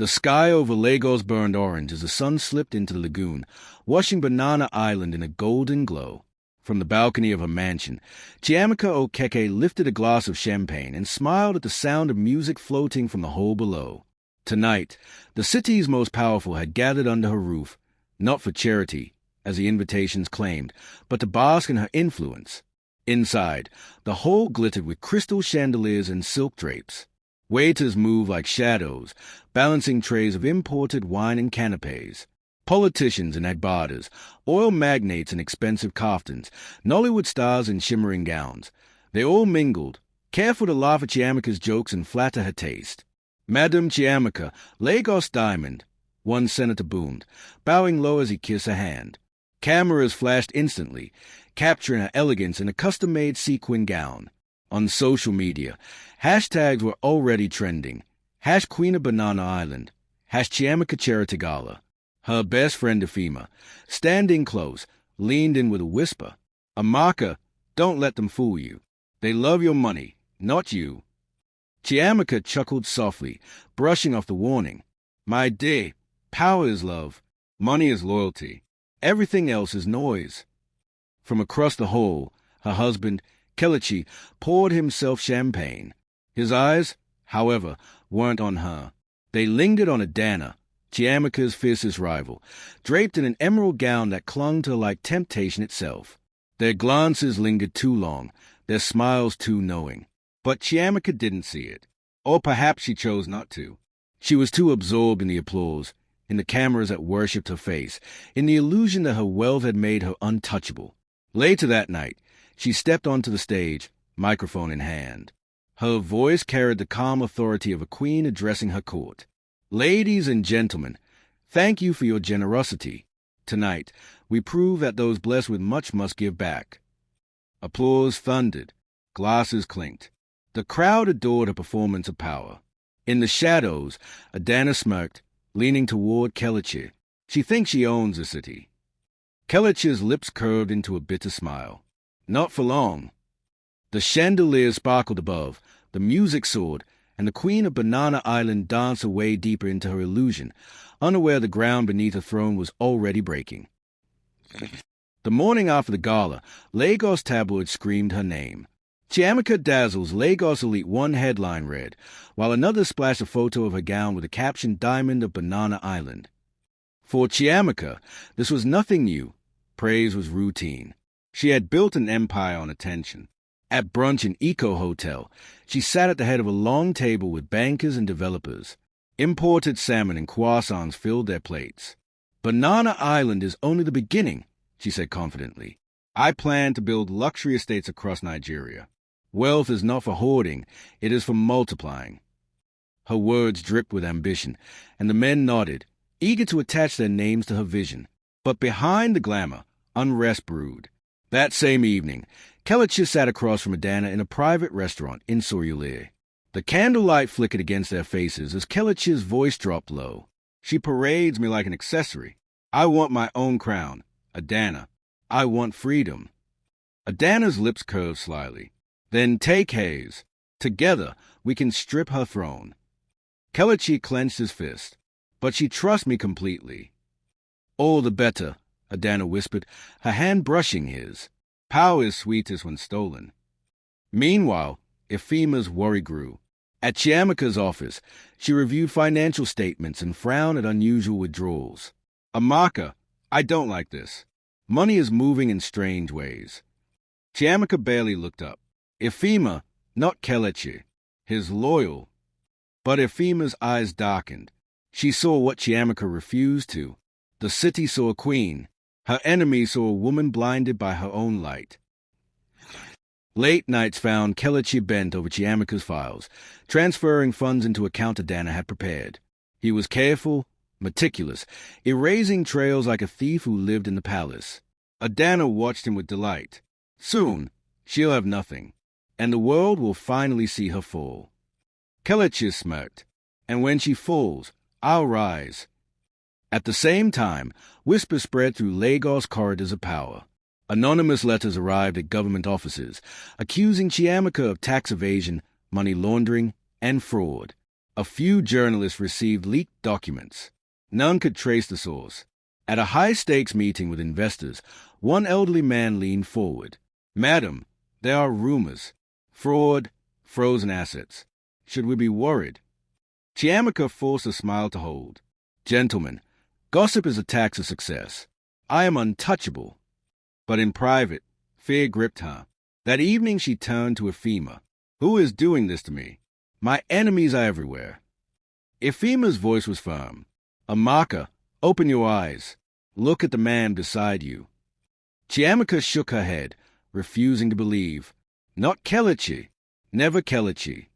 The sky over Lagos burned orange as the sun slipped into the lagoon, washing Banana Island in a golden glow. From the balcony of her mansion, Chiamaka Okeke lifted a glass of champagne and smiled at the sound of music floating from the hall below. Tonight, the city's most powerful had gathered under her roof, not for charity, as the invitations claimed, but to bask in her influence. Inside, the hall glittered with crystal chandeliers and silk drapes. Waiters moved like shadows, balancing trays of imported wine and canapes. Politicians in agbadas, oil magnates in expensive kaftans, Nollywood stars in shimmering gowns. They all mingled, careful to laugh at Chiamaka's jokes and flatter her taste. "Madam Chiamaka, Lagos Diamond," one senator boomed, bowing low as he kissed her hand. Cameras flashed instantly, capturing her elegance in a custom-made sequin gown. On social media, hashtags were already trending. #Queen of Banana Island, #Chiamaka Charity Gala. Her best friend Efima, standing close, leaned in with a whisper. "Amaka, don't let them fool you. They love your money, not you." Chiamaka chuckled softly, brushing off the warning. "My dear, power is love, money is loyalty. Everything else is noise." From across the hall, her husband, Kelechi, poured himself champagne. His eyes, however, weren't on her. They lingered on Adana, Chiamaka's fiercest rival, draped in an emerald gown that clung to her like temptation itself. Their glances lingered too long, their smiles too knowing. But Chiamaka didn't see it. Or perhaps she chose not to. She was too absorbed in the applause, in the cameras that worshipped her face, in the illusion that her wealth had made her untouchable. Later that night, she stepped onto the stage, microphone in hand. Her voice carried the calm authority of a queen addressing her court. "Ladies and gentlemen, thank you for your generosity. Tonight, we prove that those blessed with much must give back." Applause thundered. Glasses clinked. The crowd adored her performance of power. In the shadows, Adana smirked, leaning toward Kelechi. "She thinks she owns the city." Kelechi's lips curved into a bitter smile. Not for long. The chandeliers sparkled above, the music soared, and the Queen of Banana Island danced her way deeper into her illusion, unaware the ground beneath her throne was already breaking. The morning after the gala, Lagos tabloids screamed her name. "Chiamaka dazzles," Lagos Elite one headline read, while another splashed a photo of her gown with the caption "Diamond of Banana Island." For Chiamaka, this was nothing new. Praise was routine. She had built an empire on attention. At brunch in Eco Hotel, she sat at the head of a long table with bankers and developers. Imported salmon and croissants filled their plates. "Banana Island is only the beginning," she said confidently. "I plan to build luxury estates across Nigeria. Wealth is not for hoarding, it is for multiplying." Her words dripped with ambition, and the men nodded, eager to attach their names to her vision. But behind the glamour, unrest brewed. That same evening, Kelechi sat across from Adana in a private restaurant in Surulere. The candlelight flickered against their faces as Kelechi's voice dropped low. "She parades me like an accessory. I want my own crown. Adana. I want freedom." Adana's lips curved slyly. "Then take Hayes. Together, we can strip her throne." Kelechi clenched his fist. "But she trusts me completely." "All the better," Adana whispered, her hand brushing his. "Power is sweetest when stolen." Meanwhile, Efima's worry grew. At Chiamaka's office, she reviewed financial statements and frowned at unusual withdrawals. "Amaka, I don't like this. Money is moving in strange ways." Chiamaka barely looked up. Efima, not Kelechi, his loyal. But Efima's eyes darkened. She saw what Chiamaka refused to. The city saw a queen. Her enemy saw a woman blinded by her own light. Late nights found Kelechi bent over Chiamaka's files, transferring funds into account Adana had prepared. He was careful, meticulous, erasing trails like a thief who lived in the palace. Adana watched him with delight. Soon, she'll have nothing, and the world will finally see her fall. Kelechi smirked, "And when she falls, I'll rise." At the same time, whispers spread through Lagos corridors of power. Anonymous letters arrived at government offices, accusing Chiamaka of tax evasion, money laundering, and fraud. A few journalists received leaked documents. None could trace the source. At a high-stakes meeting with investors, one elderly man leaned forward. "Madam, there are rumors. Fraud, frozen assets. Should we be worried?" Chiamaka forced a smile to hold. "Gentlemen, gossip is a tax of success. I am untouchable." But in private, fear gripped her. That evening she turned to Ephema. "Who is doing this to me? My enemies are everywhere." Ephema's voice was firm. "Amaka, open your eyes. Look at the man beside you." Chiamaka shook her head, refusing to believe. Not Kelechi. Never Kelechi.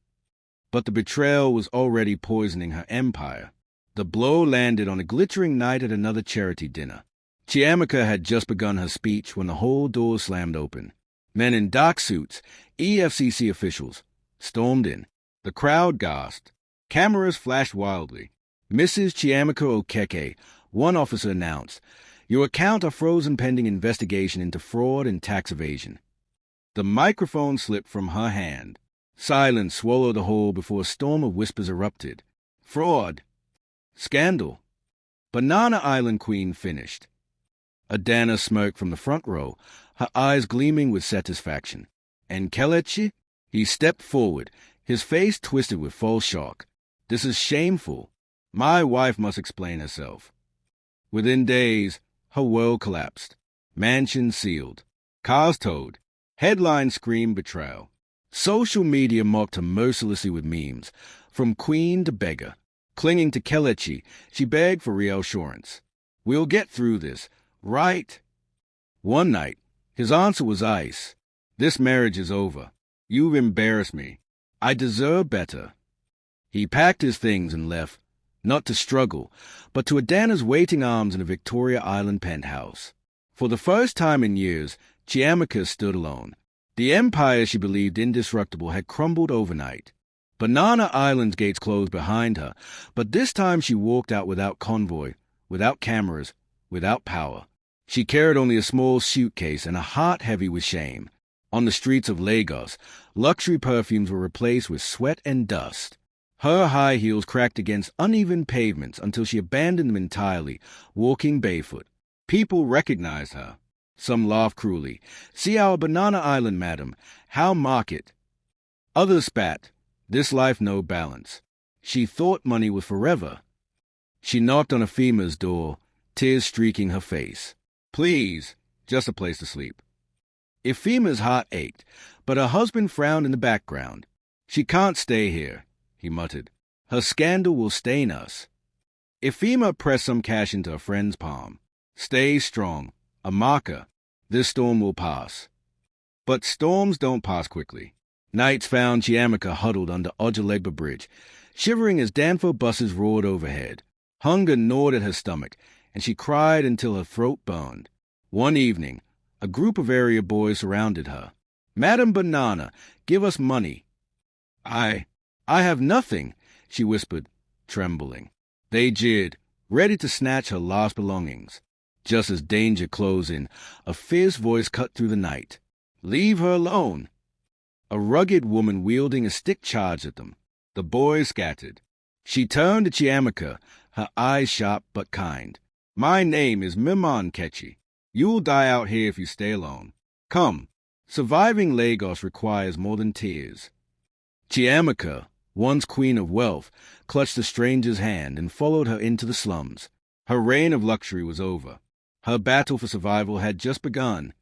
But the betrayal was already poisoning her empire. The blow landed on a glittering night at another charity dinner. Chiamaka had just begun her speech when the whole door slammed open. Men in dark suits, EFCC officials, stormed in. The crowd gasped. Cameras flashed wildly. "Mrs. Chiamaka Okeke," one officer announced, "your account are frozen pending investigation into fraud and tax evasion." The microphone slipped from her hand. Silence swallowed the whole before a storm of whispers erupted. Fraud. Scandal. Banana Island Queen finished. Adana smirked from the front row, her eyes gleaming with satisfaction. "And Kelechi?" He stepped forward, his face twisted with false shock. "This is shameful. My wife must explain herself." Within days, her world collapsed. Mansion sealed. Cars towed. Headlines screamed betrayal. Social media mocked her mercilessly with memes, from queen to beggar. Clinging to Kelechi, she begged for reassurance. "We'll get through this, right?" One night, his answer was ice. "This marriage is over. You've embarrassed me. I deserve better." He packed his things and left, not to struggle, but to Adana's waiting arms in a Victoria Island penthouse. For the first time in years, Chiamaka stood alone. The empire she believed indestructible had crumbled overnight. Banana Island's gates closed behind her, but this time she walked out without convoy, without cameras, without power. She carried only a small suitcase and a heart heavy with shame. On the streets of Lagos, luxury perfumes were replaced with sweat and dust. Her high heels cracked against uneven pavements until she abandoned them entirely, walking barefoot. People recognized her. Some laughed cruelly. "See our Banana Island, madam. How mock it?" Others spat. This life no balance. She thought money was forever. She knocked on Ephema's door, tears streaking her face. "Please, just a place to sleep." Ephema's heart ached, but her husband frowned in the background. "She can't stay here," he muttered. "Her scandal will stain us." Ephema pressed some cash into her friend's palm. "Stay strong. Amaka, this storm will pass." But storms don't pass quickly. Nights found Chiamaka huddled under Ojuelegba Bridge, shivering as Danfo buses roared overhead. Hunger gnawed at her stomach, and she cried until her throat burned. One evening, a group of area boys surrounded her. "Madam Banana, give us money." I have nothing," she whispered, trembling. They jeered, ready to snatch her last belongings. Just as danger closed in, a fierce voice cut through the night. "Leave her alone." A rugged woman wielding a stick charged at them. The boys scattered. She turned to Chiamaka, her eyes sharp but kind. "My name is Mimon Kechi. You'll die out here if you stay alone. Come, surviving Lagos requires more than tears." Chiamaka, once queen of wealth, clutched the stranger's hand and followed her into the slums. Her reign of luxury was over. Her battle for survival had just begun.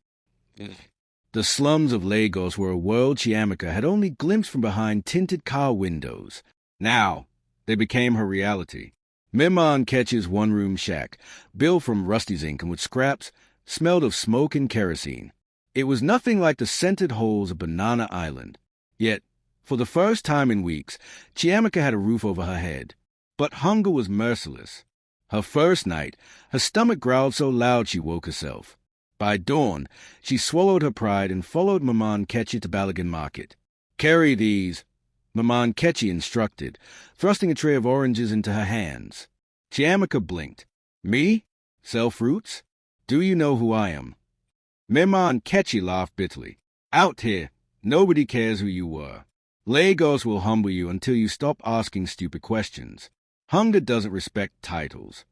The slums of Lagos were a world Chiamaka had only glimpsed from behind tinted car windows. Now, they became her reality. Mimon Ketch's one-room shack, built from rusty zinc and with scraps, smelled of smoke and kerosene. It was nothing like the scented halls of Banana Island. Yet, for the first time in weeks, Chiamaka had a roof over her head. But hunger was merciless. Her first night, her stomach growled so loud she woke herself. By dawn, she swallowed her pride and followed Maman Kechi to Balagan Market. "Carry these," Maman Kechi instructed, thrusting a tray of oranges into her hands. Chiamaka blinked. "Me? Sell fruits? Do you know who I am?" Maman Kechi laughed bitterly. "Out here. Nobody cares who you were." Lagos will humble you until you stop asking stupid questions. Hunger doesn't respect titles.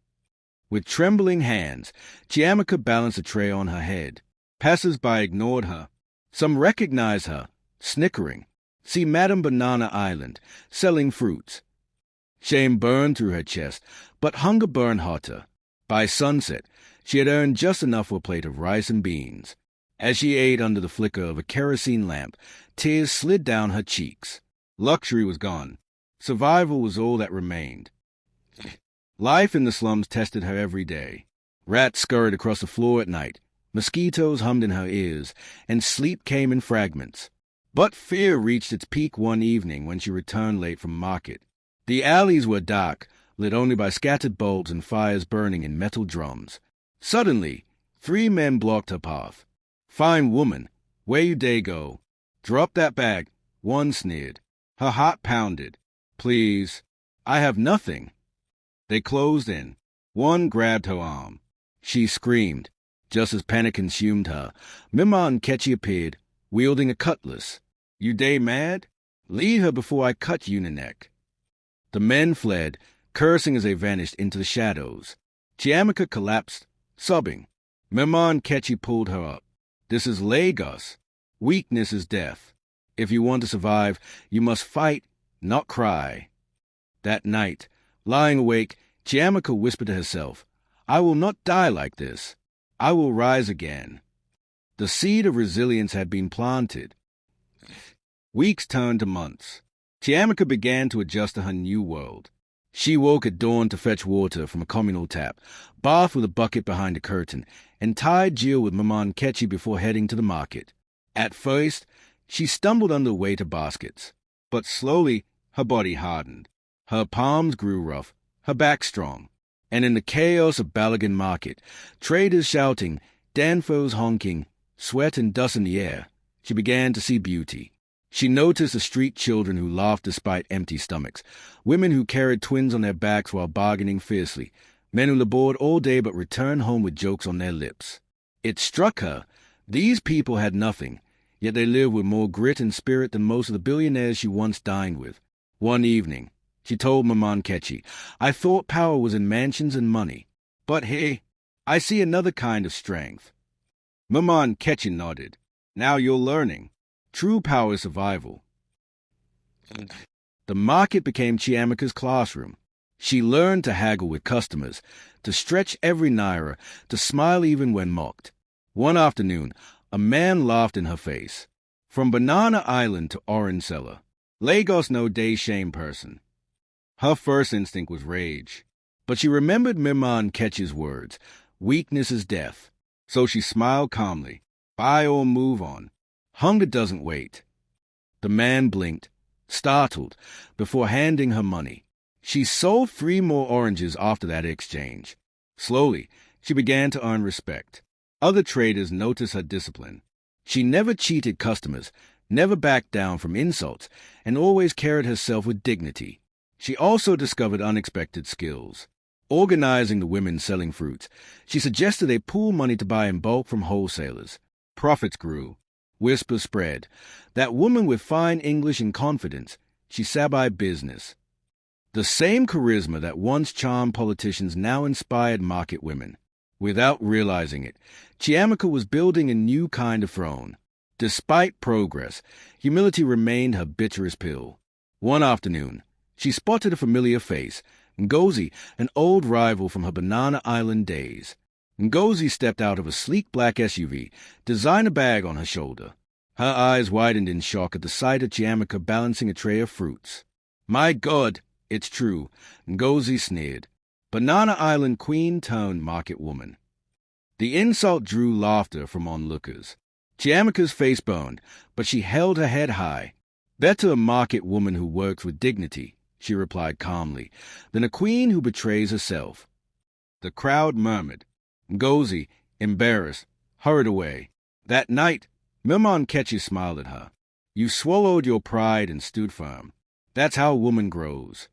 With trembling hands, Chiamaka balanced a tray on her head. Passers-by ignored her. Some recognized her, snickering. See Madame Banana Island, selling fruits. Shame burned through her chest, but hunger burned hotter. By sunset, she had earned just enough for a plate of rice and beans. As she ate under the flicker of a kerosene lamp, tears slid down her cheeks. Luxury was gone. Survival was all that remained. Life in the slums tested her every day. Rats scurried across the floor at night. Mosquitoes hummed in her ears, and sleep came in fragments. But fear reached its peak one evening when she returned late from market. The alleys were dark, lit only by scattered bulbs and fires burning in metal drums. Suddenly, 3 men blocked her path. "Fine woman, where you dey go?" "Drop that bag," one sneered. Her heart pounded. "Please, I have nothing." They closed in. One grabbed her arm. She screamed. Just as panic consumed her, Mima Nkechi appeared, wielding a cutlass. "You dey mad? Leave her before I cut you in the neck." The men fled, cursing as they vanished into the shadows. Chiamaka collapsed, sobbing. Mima Nkechi pulled her up. "This is Lagos. Weakness is death. If you want to survive, you must fight, not cry." That night, lying awake, Chiamaka whispered to herself, "I will not die like this. I will rise again." The seed of resilience had been planted. Weeks turned to months. Chiamaka began to adjust to her new world. She woke at dawn to fetch water from a communal tap, bathed with a bucket behind a curtain, and tied Jill with Mama Nkechi before heading to the market. At first, she stumbled under the weight of baskets, but slowly her body hardened. Her palms grew rough, her back strong, and in the chaos of Balagan Market, traders shouting, danfos honking, sweat and dust in the air, she began to see beauty. She noticed the street children who laughed despite empty stomachs, women who carried twins on their backs while bargaining fiercely, men who labored all day but returned home with jokes on their lips. It struck her, these people had nothing, yet they lived with more grit and spirit than most of the billionaires she once dined with. One evening, she told Mama Nkechi, "I thought power was in mansions and money, but hey, I see another kind of strength." Mama Nkechi nodded. "Now you're learning. True power is survival." The market became Chiamaka's classroom. She learned to haggle with customers, to stretch every naira, to smile even when mocked. One afternoon, a man laughed in her face. From Banana Island to Orange Cellar, Lagos no day shame person. Her first instinct was rage, but she remembered Mima Nkechi's words, "Weakness is death." So she smiled calmly. Buy or move on. Hunger doesn't wait. The man blinked, startled, before handing her money. She sold 3 more oranges after that exchange. Slowly, she began to earn respect. Other traders noticed her discipline. She never cheated customers, never backed down from insults, and always carried herself with dignity. She also discovered unexpected skills. Organizing the women selling fruits, she suggested they pool money to buy in bulk from wholesalers. Profits grew. Whispers spread. That woman with fine English and confidence, she sat by business. The same charisma that once charmed politicians now inspired market women. Without realizing it, Chiamaka was building a new kind of throne. Despite progress, humility remained her bitterest pill. One afternoon, she spotted a familiar face, Ngozi, an old rival from her Banana Island days. Ngozi stepped out of a sleek black SUV, designer bag on her shoulder. Her eyes widened in shock at the sight of Chiamaka balancing a tray of fruits. "My God, it's true," Ngozi sneered. Banana Island queen turned market woman. The insult drew laughter from onlookers. Chiamaka's face burned, but she held her head high. "Better a market woman who works with dignity," she replied calmly, "than a queen who betrays herself." The crowd murmured. Ngozi, embarrassed, hurried away. That night, Mima Nkechi smiled at her. "You swallowed your pride and stood firm. That's how a woman grows."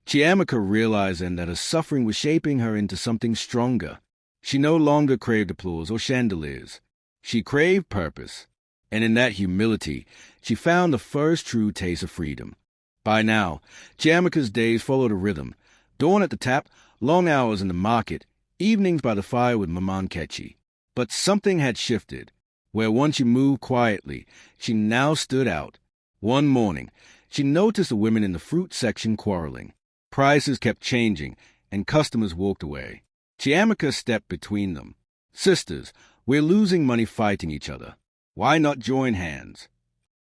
Chiamaka realized then that her suffering was shaping her into something stronger. She no longer craved applause or chandeliers. She craved purpose. And in that humility, she found the first true taste of freedom. By now, Chiamaka's days followed a rhythm. Dawn at the tap, long hours in the market, evenings by the fire with Maman Kechi. But something had shifted. Where once she moved quietly, she now stood out. One morning, she noticed the women in the fruit section quarreling. Prices kept changing, and customers walked away. Chiamaka stepped between them. "Sisters, we're losing money fighting each other. Why not join hands?"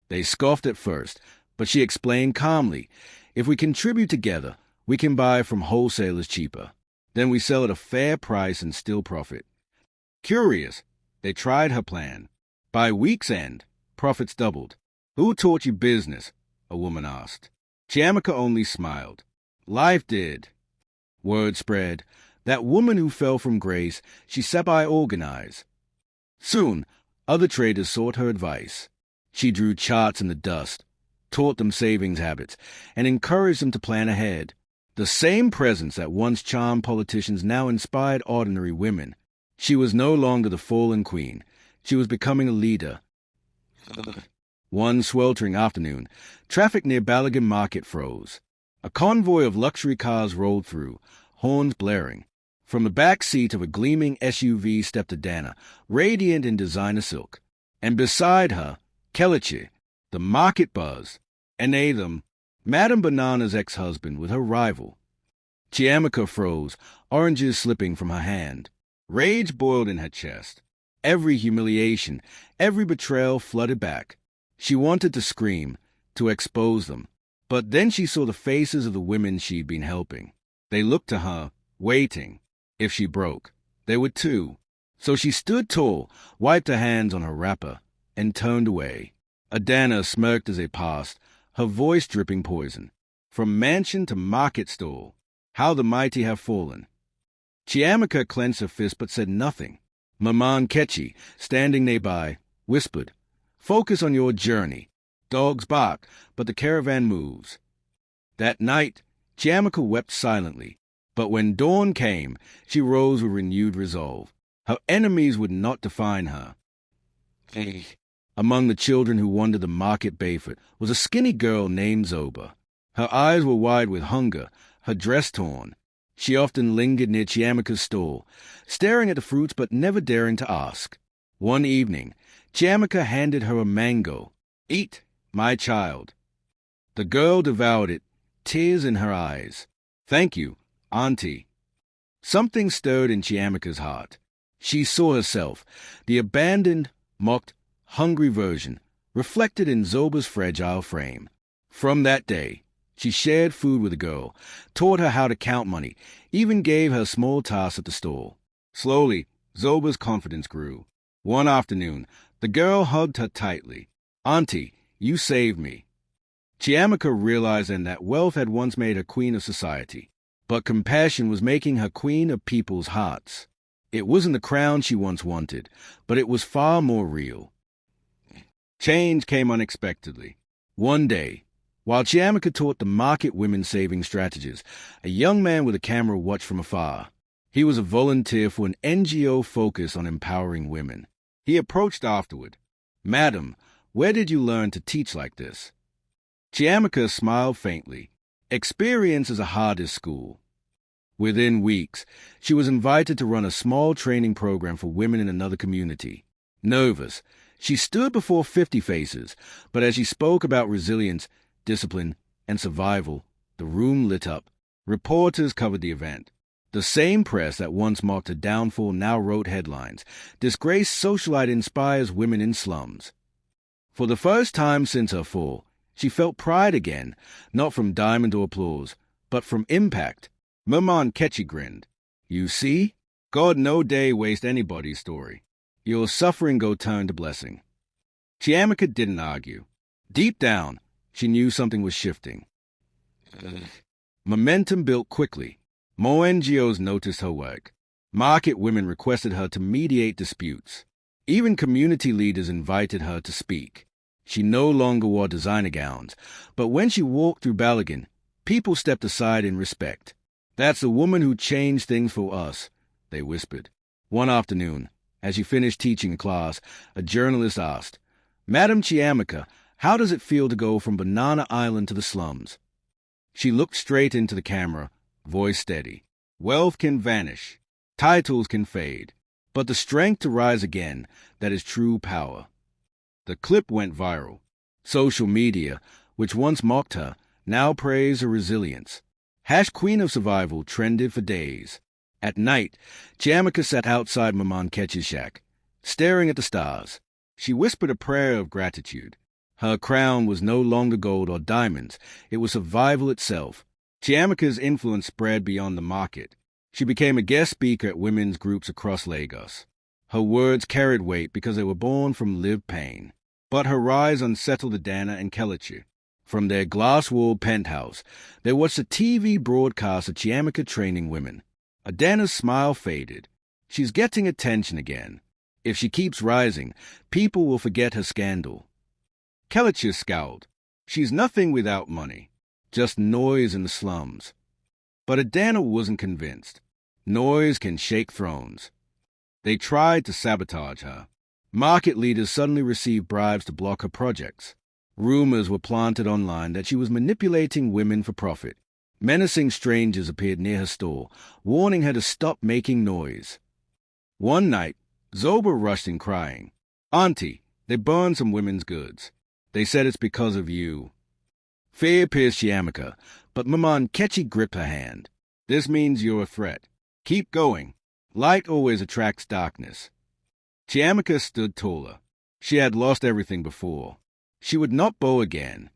They scoffed at first, but she explained calmly, "If we contribute together, we can buy from wholesalers cheaper. Then we sell at a fair price and still profit." Curious, they tried her plan. By week's end, profits doubled. "Who taught you business?" a woman asked. Chiamaka only smiled. "Life did." Word spread. That woman who fell from grace, she sat by organize. Soon, other traders sought her advice. She drew charts in the dust, taught them savings habits, and encouraged them to plan ahead. The same presence that once charmed politicians now inspired ordinary women. She was no longer the fallen queen. She was becoming a leader. One sweltering afternoon, traffic near Balagan Market froze. A convoy of luxury cars rolled through, horns blaring. From the back seat of a gleaming SUV stepped Adana, radiant in designer silk. And beside her, Kelechi, the market buzz, and Adam, Madame Banana's ex-husband, with her rival. Chiamaka froze, oranges slipping from her hand. Rage boiled in her chest. Every humiliation, every betrayal flooded back. She wanted to scream, to expose them. But then she saw the faces of the women she'd been helping. They looked to her, waiting. If she broke, they would too. So she stood tall, wiped her hands on her wrapper, and turned away. Adana smirked as they passed, her voice dripping poison. From mansion to market stall, how the mighty have fallen. Chiamaka clenched her fist but said nothing. Maman Kechi, standing nearby, whispered, "Focus on your journey. Dogs bark, but the caravan moves." That night, Chiamaka wept silently. But when dawn came, she rose with renewed resolve. Her enemies would not define her. Among the children who wandered the market barefoot was a skinny girl named Zoba. Her eyes were wide with hunger, her dress torn. She often lingered near Chiamaka's stall, staring at the fruits but never daring to ask. One evening, Chiamaka handed her a mango. "Eat, my child." The girl devoured it, tears in her eyes. "Thank you, Auntie." Something stirred in Chiamaka's heart. She saw herself, the abandoned, mocked, hungry version, reflected in Zoba's fragile frame. From that day, she shared food with the girl, taught her how to count money, even gave her small tasks at the stall. Slowly, Zoba's confidence grew. One afternoon, the girl hugged her tightly. "Auntie, you saved me." Chiamaka realized then that wealth had once made her queen of society. But compassion was making her queen of people's hearts. It wasn't the crown she once wanted, but it was far more real. Change came unexpectedly. One day, while Chiamaka taught the market women saving strategies, a young man with a camera watched from afar. He was a volunteer for an NGO focused on empowering women. He approached afterward. "Madam, where did you learn to teach like this?" Chiamaka smiled faintly. Experience is the hardest school. Within weeks, she was invited to run a small training program for women in another community. Nervous, she stood before 50 faces, but as she spoke about resilience, discipline, and survival, the room lit up. Reporters covered the event. The same press that once mocked her downfall now wrote headlines. "Disgraced socialite inspires women in slums." For the first time since her fall, she felt pride again, not from diamond or applause, but from impact. Maman Kechi grinned. "You see? God no day waste anybody's story. Your suffering go turn to blessing." Chiamaka didn't argue. Deep down, she knew something was shifting. Momentum built quickly. More NGOs noticed her work. Market women requested her to mediate disputes. Even community leaders invited her to speak. She no longer wore designer gowns, but when she walked through Balagan, people stepped aside in respect. "That's the woman who changed things for us," they whispered. One afternoon, as she finished teaching a class, a journalist asked, Madam Chiamaka, how does it feel to go from Banana Island to the slums? She looked straight into the camera, voice steady. Wealth can vanish, titles can fade, but the strength to rise again, that is true power. The clip went viral. Social media, which once mocked her, now praised her resilience. #Queen of Survival trended for days. At night, Chiamaka sat outside Maman Ketch's shack, staring at the stars. She whispered a prayer of gratitude. Her crown was no longer gold or diamonds. It was survival itself. Chiamaka's influence spread beyond the market. She became a guest speaker at women's groups across Lagos. Her words carried weight because they were born from lived pain. But her rise unsettled Adana and Kelechi. From their glass-walled penthouse, they watched a TV broadcast of Chiamaka training women. Adana's smile faded. She's getting attention again. If she keeps rising, people will forget her scandal. Kelechi scowled. She's nothing without money. Just noise in the slums. But Adana wasn't convinced. Noise can shake thrones. They tried to sabotage her. Market leaders suddenly received bribes to block her projects. Rumors were planted online that she was manipulating women for profit. Menacing strangers appeared near her store, warning her to stop making noise. One night, Zoba rushed in crying. "Auntie, they burned some women's goods. They said it's because of you." Fear pierced Chiamaka, but Maman Ketchi gripped her hand. "This means you're a threat. Keep going. Light always attracts darkness." Chiamaka stood taller. She had lost everything before. She would not bow again.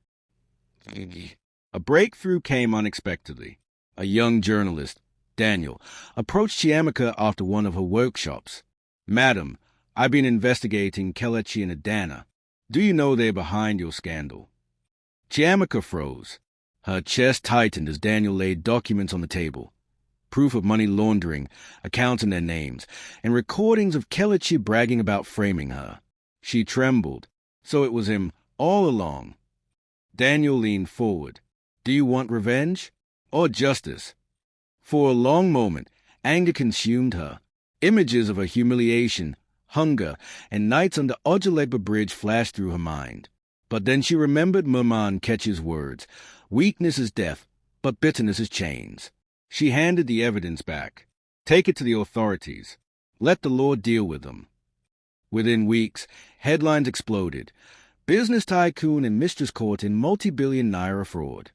A breakthrough came unexpectedly. A young journalist, Daniel, approached Chiamaka after one of her workshops. "Madam, I've been investigating Kelechi and Adana. Do you know they're behind your scandal?" Chiamaka froze. Her chest tightened as Daniel laid documents on the table. Proof of money laundering, accounts in their names, and recordings of Kelechi bragging about framing her. She trembled. So it was him all along. Daniel leaned forward. "Do you want revenge? Or justice?" For a long moment, anger consumed her. Images of her humiliation, hunger, and nights under Ojuelegba Bridge flashed through her mind. But then she remembered Maman Ketch's words. Weakness is death, but bitterness is chains. She handed the evidence back. "Take it to the authorities. Let the law deal with them." Within weeks, headlines exploded. Business tycoon and mistress caught in multi-billion naira fraud.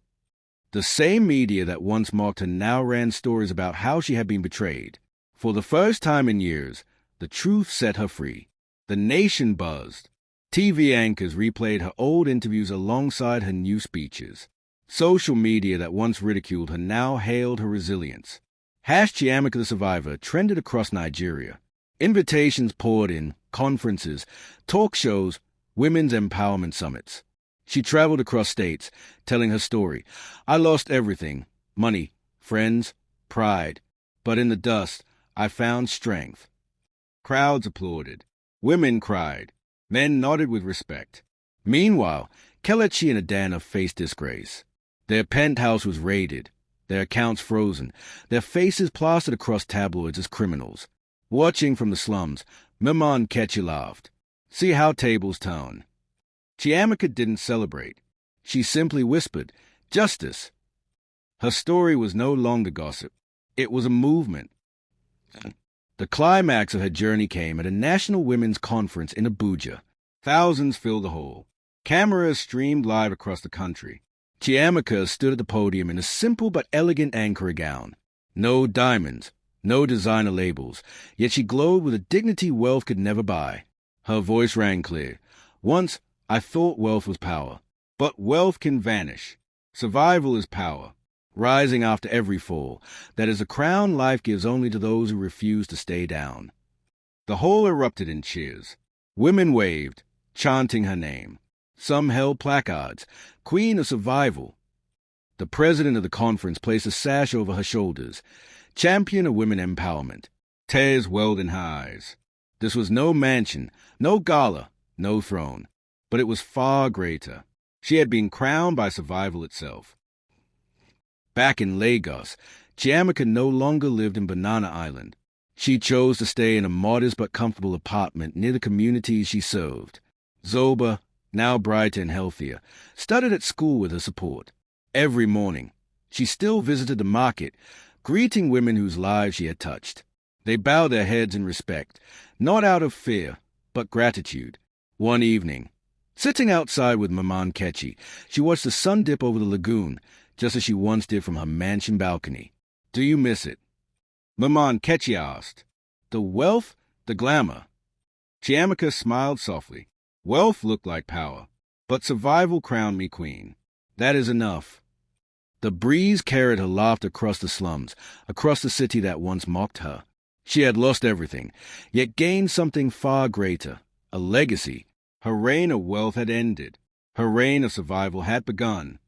The same media that once mocked her now ran stories about how she had been betrayed. For the first time in years, the truth set her free. The nation buzzed. TV anchors replayed her old interviews alongside her new speeches. Social media that once ridiculed her now hailed her resilience. #Chiamaka the Survivor trended across Nigeria. Invitations poured in, conferences, talk shows, women's empowerment summits. She traveled across states, telling her story. "I lost everything, money, friends, pride. But in the dust, I found strength." Crowds applauded. Women cried. Men nodded with respect. Meanwhile, Kelechi and Adana faced disgrace. Their penthouse was raided, their accounts frozen, their faces plastered across tabloids as criminals. Watching from the slums, Maman Ketchi laughed. "See how tables turn." Chiamaka didn't celebrate. She simply whispered, "Justice." Her story was no longer gossip. It was a movement. The climax of her journey came at a national women's conference in Abuja. Thousands filled the hall. Cameras streamed live across the country. Chiamaka stood at the podium in a simple but elegant Ankara gown. No diamonds, no designer labels, yet she glowed with a dignity wealth could never buy. Her voice rang clear. "Once, I thought wealth was power. But wealth can vanish. Survival is power. Rising after every fall. That is a crown life gives only to those who refuse to stay down." The hall erupted in cheers. Women waved, chanting her name. Some held placards, "Queen of Survival." The president of the conference placed a sash over her shoulders, "Champion of Women Empowerment." Tears welled in her eyes. This was no mansion, no gala, no throne. But it was far greater. She had been crowned by survival itself. Back in Lagos, Chiamaka no longer lived in Banana Island. She chose to stay in a modest but comfortable apartment near the communities she served. Zoba, now brighter and healthier, studied at school with her support. Every morning, she still visited the market, greeting women whose lives she had touched. They bowed their heads in respect, not out of fear, but gratitude. One evening, sitting outside with Maman Kechi, she watched the sun dip over the lagoon, just as she once did from her mansion balcony. "Do you miss it?" Maman Kechi asked. "The wealth, the glamour." Chiamaka smiled softly. "Wealth looked like power, but survival crowned me queen. That is enough." The breeze carried her laughter across the slums, across the city that once mocked her. She had lost everything, yet gained something far greater, a legacy. Her reign of wealth had ended. Her reign of survival had begun.